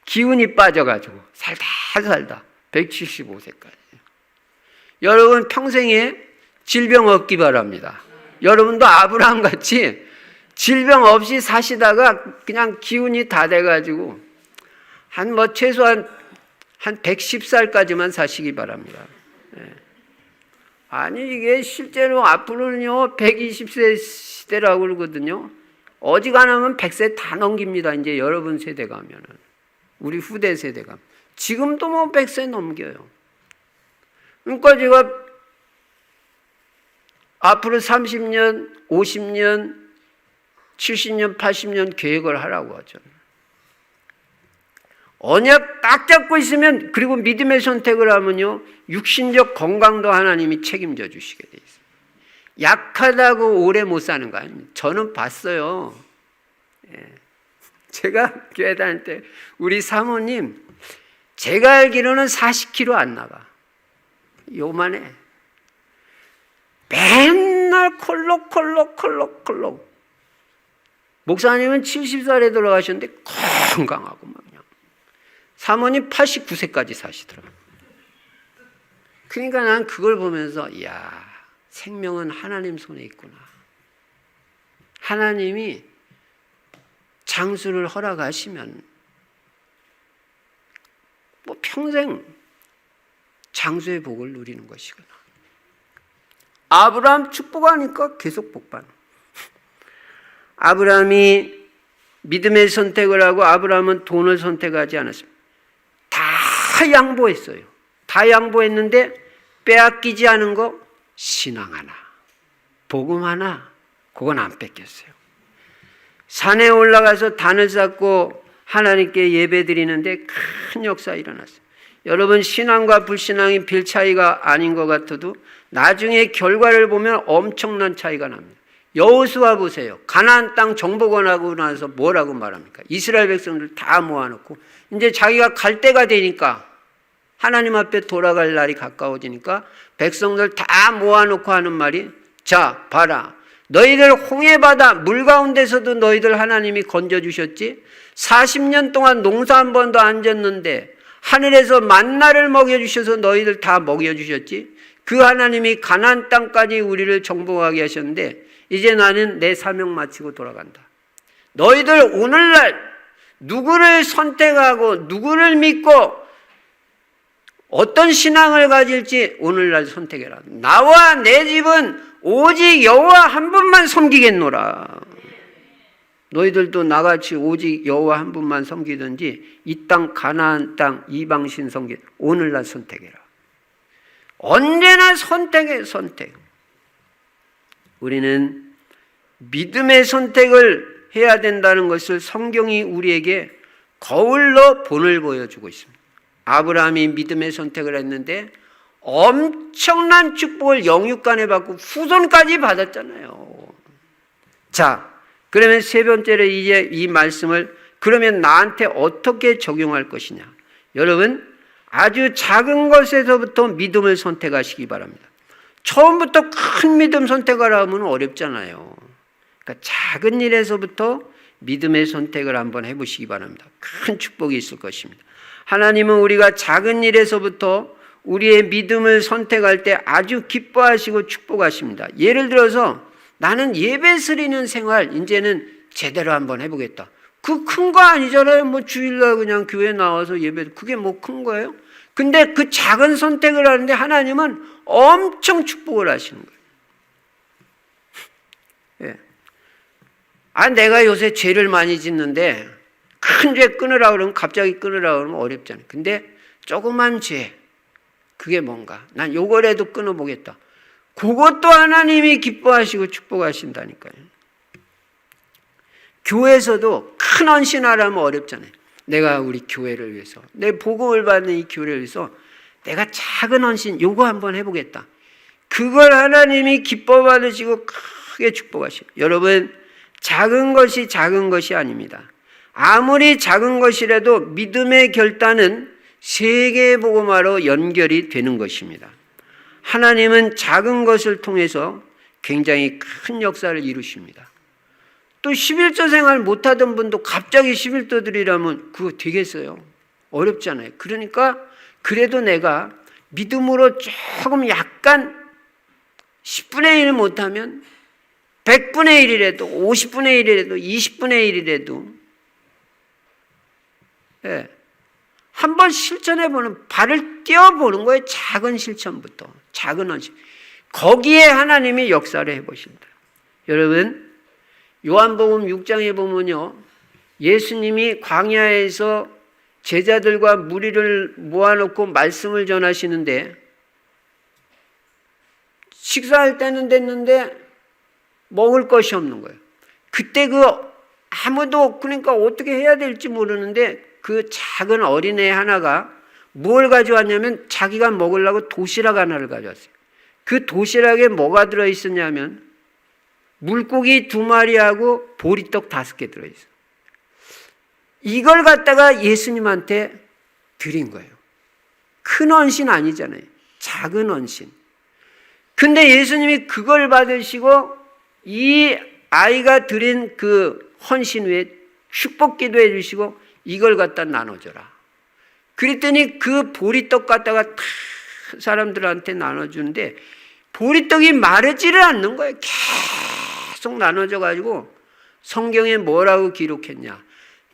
기운이 빠져가지고 살다 175세까지. 여러분 평생에 질병 없기 바랍니다. 여러분도 아브라함 같이 질병 없이 사시다가 그냥 기운이 다 돼가지고 최소한 한 110살까지만 사시기 바랍니다. 아니 이게 실제로 앞으로는요 120세 시대라고 그러거든요. 어지간하면 100세 다 넘깁니다. 이제 여러분 세대 가면은, 우리 후대 세대 가면 지금도 뭐 100세 넘겨요. 그러니까 제가 앞으로 30년, 50년, 70년, 80년 계획을 하라고 하죠. 언약 딱 잡고 있으면, 그리고 믿음의 선택을 하면요, 육신적 건강도 하나님이 책임져 주시게 돼 있어요. 약하다고 오래 못 사는 거 아닙니다. 저는 봤어요. 제가 교회 다닐 때 우리 사모님, 제가 알기로는 40kg 안 나가. 요만해. 맨날 콜록콜록. 목사님은 70살에 돌아가셨는데 건강하고 막. 사모님 89세까지 사시더라고요. 그러니까 난 그걸 보면서, 이야, 생명은 하나님 손에 있구나. 하나님이 장수를 허락하시면 뭐 평생 장수의 복을 누리는 것이구나. 아브라함 축복하니까 계속 복받는. 아브라함이 믿음의 선택을 하고 아브라함은 돈을 선택하지 않았습니다. 다 양보했어요. 다 양보했는데 빼앗기지 않은 거 신앙 하나, 복음 하나, 그건 안 뺏겼어요. 산에 올라가서 단을 쌓고 하나님께 예배드리는데 큰 역사 일어났어요. 여러분, 신앙과 불신앙이 별 차이가 아닌 것 같아도 나중에 결과를 보면 엄청난 차이가 납니다. 여호수아 보세요. 가나안 땅 정복원하고 나서 뭐라고 말합니까? 이스라엘 백성들 다 모아놓고 이제 자기가 갈 때가 되니까 하나님 앞에 돌아갈 날이 가까워지니까 백성들 다 모아놓고 하는 말이, 자 봐라, 너희들 홍해바다 물 가운데서도 너희들 하나님이 건져주셨지. 40년 동안 농사 한 번도 안 졌는데 하늘에서 만나를 먹여주셔서 너희들 다 먹여주셨지. 그 하나님이 가나안 땅까지 우리를 정복하게 하셨는데 이제 나는 내 사명 마치고 돌아간다. 너희들 오늘날 누구를 선택하고 누구를 믿고 어떤 신앙을 가질지 오늘날 선택해라. 나와 내 집은 오직 여호와 한 분만 섬기겠노라. 너희들도 나같이 오직 여호와 한 분만 섬기든지 이 땅 가나안 땅 이방신 섬기, 오늘날 선택해라. 언제나 선택해, 선택. 우리는 믿음의 선택을 해야 된다는 것을 성경이 우리에게 거울로 본을 보여주고 있습니다. 아브라함이 믿음의 선택을 했는데 엄청난 축복을 영육간에 받고 후손까지 받았잖아요. 자, 그러면 세 번째로 이제 이 말씀을 그러면 나한테 어떻게 적용할 것이냐. 여러분, 아주 작은 것에서부터 믿음을 선택하시기 바랍니다. 처음부터 큰 믿음 선택하라면 어렵잖아요. 그러니까 작은 일에서부터 믿음의 선택을 한번 해보시기 바랍니다. 큰 축복이 있을 것입니다. 하나님은 우리가 작은 일에서부터 우리의 믿음을 선택할 때 아주 기뻐하시고 축복하십니다. 예를 들어서 나는 예배 드리는 생활 이제는 제대로 한번 해보겠다. 그 큰 거 아니잖아요. 뭐 주일날 그냥 교회 나와서 예배, 그게 뭐 큰 거예요? 근데 그 작은 선택을 하는데 하나님은 엄청 축복을 하시는 거예요. 예. 아, 내가 요새 죄를 많이 짓는데 큰 죄 끊으라 그러면 갑자기 끊으라 그러면 어렵잖아요. 근데 조그만 죄, 그게 뭔가? 난 요거라도 끊어보겠다. 그것도 하나님이 기뻐하시고 축복하신다니까요. 교회에서도 큰 헌신하라면 어렵잖아요. 내가 우리 교회를 위해서, 내 복음을 받는 이 교회를 위해서 내가 작은 헌신 요거 한번 해보겠다. 그걸 하나님이 기뻐 받으시고 크게 축복하시고. 여러분, 작은 것이 작은 것이 아닙니다. 아무리 작은 것이라도 믿음의 결단은 세계 복음화로 연결이 되는 것입니다. 하나님은 작은 것을 통해서 굉장히 큰 역사를 이루십니다. 또 11조 생활 못하던 분도 갑자기 11조 드리라면 그거 되겠어요? 어렵잖아요. 그러니까 그래도 내가 믿음으로 조금 약간 10분의 1 못하면 100분의 1이라도 50분의 1이라도 20분의 1이라도 예, 한번 실천해보는, 발을 띄워보는 거예요. 작은 실천부터, 작은 헌신. 거기에 하나님이 역사를 해보신다. 여러분, 요한복음 6장에 보면요, 예수님이 광야에서 제자들과 무리를 모아놓고 말씀을 전하시는데 식사할 때는 됐는데 먹을 것이 없는 거예요. 그때 아무도, 그러니까 어떻게 해야 될지 모르는데 그 작은 어린애 하나가 뭘 가져왔냐면 자기가 먹으려고 도시락 하나를 가져왔어요. 그 도시락에 뭐가 들어있었냐면 물고기 2마리하고 보리떡 5개 들어있어요. 이걸 갖다가 예수님한테 드린 거예요. 큰 헌신 아니잖아요. 작은 헌신. 근데 예수님이 그걸 받으시고 이 아이가 드린 그 헌신 후에 축복 기도해 주시고 이걸 갖다 나눠줘라. 그랬더니 그 보리떡 갖다가 다 사람들한테 나눠주는데 보리떡이 마르지를 않는 거예요. 계속 나눠져가지고 성경에 뭐라고 기록했냐.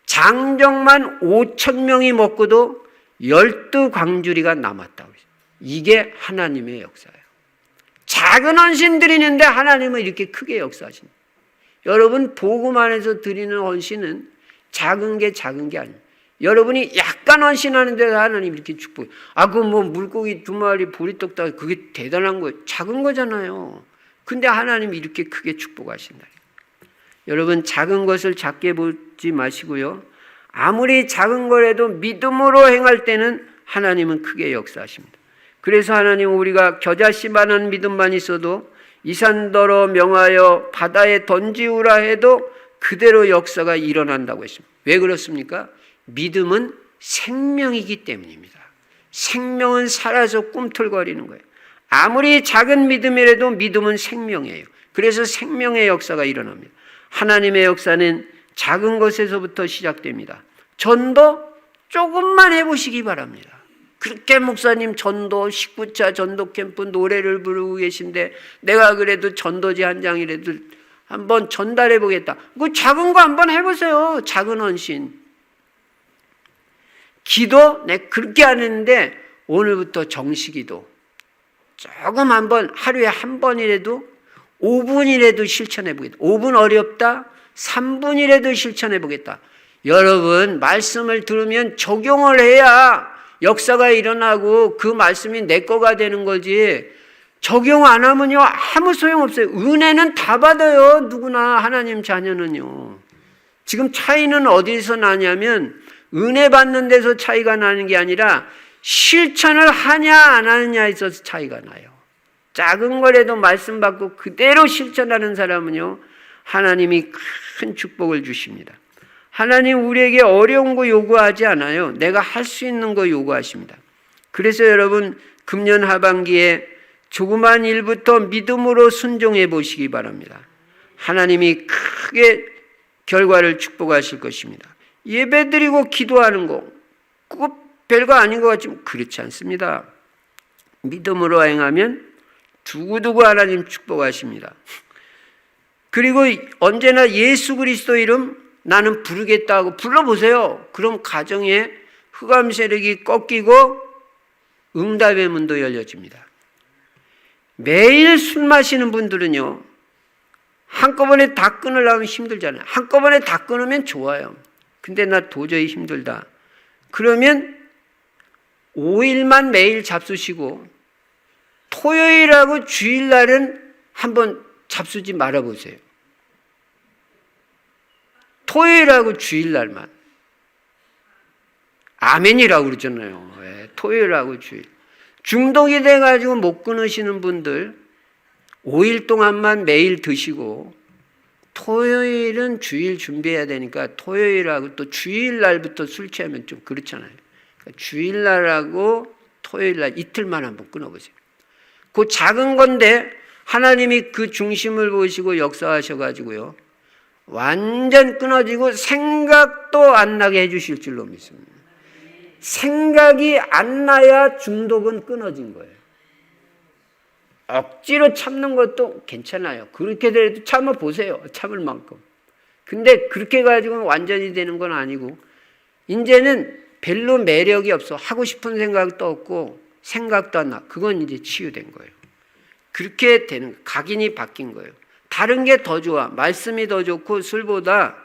장정만 5,000명이 먹고도 12광주리가 남았다고. 이게 하나님의 역사예요. 작은 헌신 드리는데 하나님은 이렇게 크게 역사하십니다. 여러분, 복음 안에서 드리는 헌신은 작은 게 아니에요. 여러분이 약간 헌신하는데 하나님 이렇게 축복해. 뭐 물고기 2마리 보리떡 다 그게 대단한 거예요. 작은 거잖아요. 근데 하나님이 이렇게 크게 축복하신다. 여러분, 작은 것을 작게 보지 마시고요. 아무리 작은 거라도 믿음으로 행할 때는 하나님은 크게 역사하십니다. 그래서 하나님은 우리가 겨자씨만한 믿음만 있어도 이 산더러 명하여 바다에 던지우라 해도 그대로 역사가 일어난다고 했습니다. 왜 그렇습니까? 믿음은 생명이기 때문입니다. 생명은 살아서 꿈틀거리는 거예요. 아무리 작은 믿음이라도 믿음은 생명이에요. 그래서 생명의 역사가 일어납니다. 하나님의 역사는 작은 것에서부터 시작됩니다. 전도 조금만 해보시기 바랍니다. 그렇게 목사님 전도 19차 전도 캠프 노래를 부르고 계신데 내가 그래도 전도지 한 장이라도 한번 전달해 보겠다. 그 작은 거 한번 해보세요. 작은 헌신. 기도 내 그렇게 안 했는데 오늘부터 정식기도 조금 한번 하루에 한 번이라도 5분이라도 실천해 보겠다. 5분 어렵다. 3분이라도 실천해 보겠다. 여러분 말씀을 들으면 적용을 해야 역사가 일어나고 그 말씀이 내 거가 되는 거지. 적용 안 하면요 아무 소용없어요. 은혜는 다 받아요. 누구나 하나님 자녀는요. 지금 차이는 어디서 나냐면 은혜 받는 데서 차이가 나는 게 아니라 실천을 하냐 안 하느냐에 있어서 차이가 나요. 작은 거라도 말씀 받고 그대로 실천하는 사람은요 하나님이 큰 축복을 주십니다. 하나님 우리에게 어려운 거 요구하지 않아요. 내가 할 수 있는 거 요구하십니다. 그래서 여러분 금년 하반기에 조그만 일부터 믿음으로 순종해 보시기 바랍니다. 하나님이 크게 결과를 축복하실 것입니다. 예배드리고 기도하는 거 그거 별거 아닌 것 같지만 그렇지 않습니다. 믿음으로 행하면 두고두고 하나님 축복하십니다. 그리고 언제나 예수 그리스도 이름 나는 부르겠다 하고 불러보세요. 그럼 가정에 흑암 세력이 꺾이고 응답의 문도 열려집니다. 매일 술 마시는 분들은요 한꺼번에 다 끊으려면 힘들잖아요. 한꺼번에 다 끊으면 좋아요. 근데 나 도저히 힘들다. 그러면 5일만 매일 잡수시고 토요일하고 주일날은 한번 잡수지 말아보세요. 토요일하고 주일날만. 아멘이라고 그러잖아요. 네, 토요일하고 주일. 중독이 돼가지고 못 끊으시는 분들 5일 동안만 매일 드시고 토요일은 주일 준비해야 되니까 토요일하고 또 주일날부터 술 취하면 좀 그렇잖아요. 그러니까 주일날하고 토요일날 이틀만 한번 끊어보세요. 그 작은 건데 하나님이 그 중심을 보시고 역사하셔가지고요. 완전 끊어지고 생각도 안 나게 해주실 줄로 믿습니다. 생각이 안 나야 중독은 끊어진 거예요. 억지로 참는 것도 괜찮아요. 그렇게 되도 참아보세요. 참을 만큼. 근데 그렇게 가지고는 완전히 되는 건 아니고 이제는 별로 매력이 없어. 하고 싶은 생각도 없고 생각도 안 나. 그건 이제 치유된 거예요. 그렇게 되는 각인이 바뀐 거예요. 다른 게 더 좋아. 말씀이 더 좋고 술보다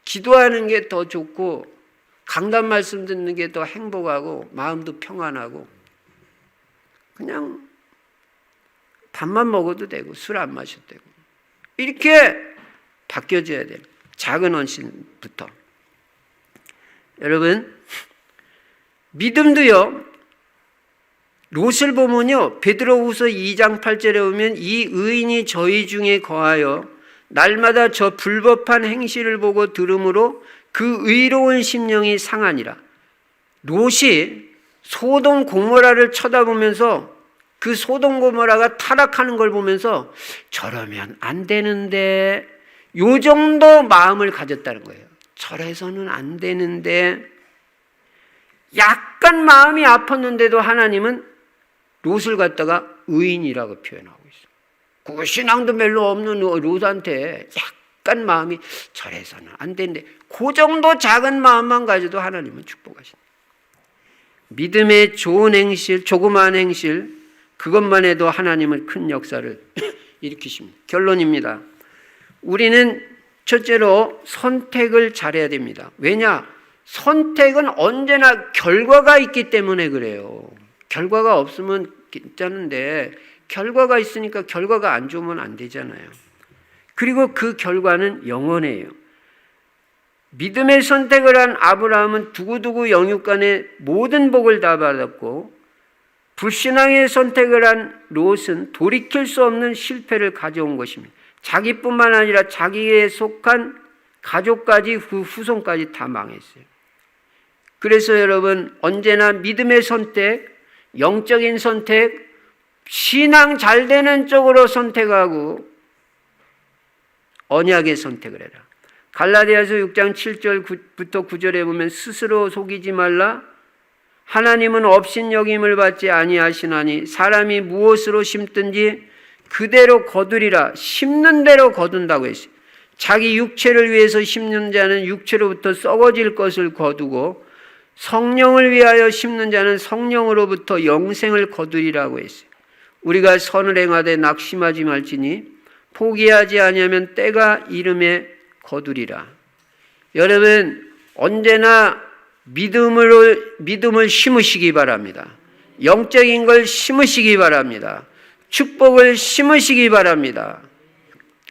기도하는 게 더 좋고 강단 말씀 듣는 게 더 행복하고 마음도 평안하고 그냥 밥만 먹어도 되고 술 안 마셔도 되고 이렇게 바뀌어져야 돼요. 작은 헌신부터. 여러분 믿음도요. 롯을 보면요. 베드로후서 2장 8절에 보면 이 의인이 저희 중에 거하여 날마다 저 불법한 행실을 보고 들음으로 그 의로운 심령이 상하니라. 롯이 소돔 고모라를 쳐다보면서 그 소돔 고모라가 타락하는 걸 보면서 저러면 안 되는데 요 정도 마음을 가졌다는 거예요. 저래서는 안 되는데 약간 마음이 아팠는데도 하나님은 롯을 갖다가 의인이라고 표현하고 있어요. 그 신앙도 별로 없는 롯한테 약간 마음이 저래서는 안 되는데 그 정도 작은 마음만 가져도 하나님은 축복하신다. 믿음의 좋은 행실, 조그마한 행실 그것만 해도 하나님은 큰 역사를 일으키십니다. 결론입니다. 우리는 첫째로 선택을 잘해야 됩니다. 왜냐? 선택은 언제나 결과가 있기 때문에 그래요. 결과가 없으면 괜찮은데 결과가 있으니까 결과가 안 좋으면 안 되잖아요. 그리고 그 결과는 영원해요. 믿음의 선택을 한 아브라함은 두고두고 영육간에 모든 복을 다 받았고 불신앙의 선택을 한 롯은 돌이킬 수 없는 실패를 가져온 것입니다. 자기뿐만 아니라 자기에 속한 가족까지 그 후손까지 다 망했어요. 그래서 여러분 언제나 믿음의 선택, 영적인 선택, 신앙 잘 되는 쪽으로 선택하고 언약의 선택을 해라. 갈라디아서 6장 7절부터 9절에 보면 스스로 속이지 말라. 하나님은 업신여김을 받지 아니하시나니 사람이 무엇으로 심든지 그대로 거두리라. 심는 대로 거둔다고 했어요. 자기 육체를 위해서 심는 자는 육체로부터 썩어질 것을 거두고 성령을 위하여 심는 자는 성령으로부터 영생을 거두리라고 했어요. 우리가 선을 행하되 낙심하지 말지니 포기하지 아니하면 때가 이름에 거두리라. 여러분 언제나 믿음을 심으시기 바랍니다. 영적인 걸 심으시기 바랍니다. 축복을 심으시기 바랍니다.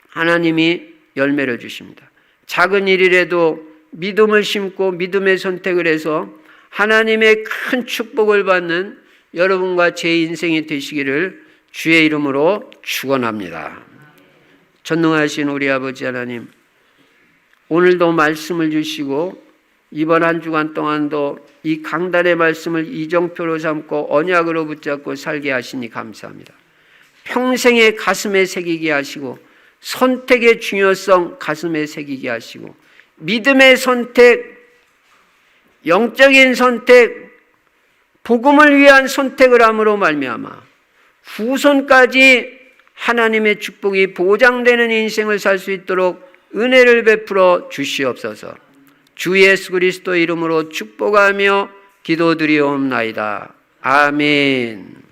하나님이 열매를 주십니다. 작은 일이라도 믿음을 심고 믿음의 선택을 해서 하나님의 큰 축복을 받는 여러분과 제 인생이 되시기를 주의 이름으로 축원합니다. 전능하신 우리 아버지 하나님, 오늘도 말씀을 주시고 이번 한 주간 동안도 이 강단의 말씀을 이정표로 삼고 언약으로 붙잡고 살게 하시니 감사합니다. 평생의 가슴에 새기게 하시고 선택의 중요성 가슴에 새기게 하시고 믿음의 선택, 영적인 선택, 복음을 위한 선택을 함으로 말미암아 후손까지 하나님의 축복이 보장되는 인생을 살 수 있도록 은혜를 베풀어 주시옵소서. 주 예수 그리스도 이름으로 축복하며 기도드리옵나이다. 아멘.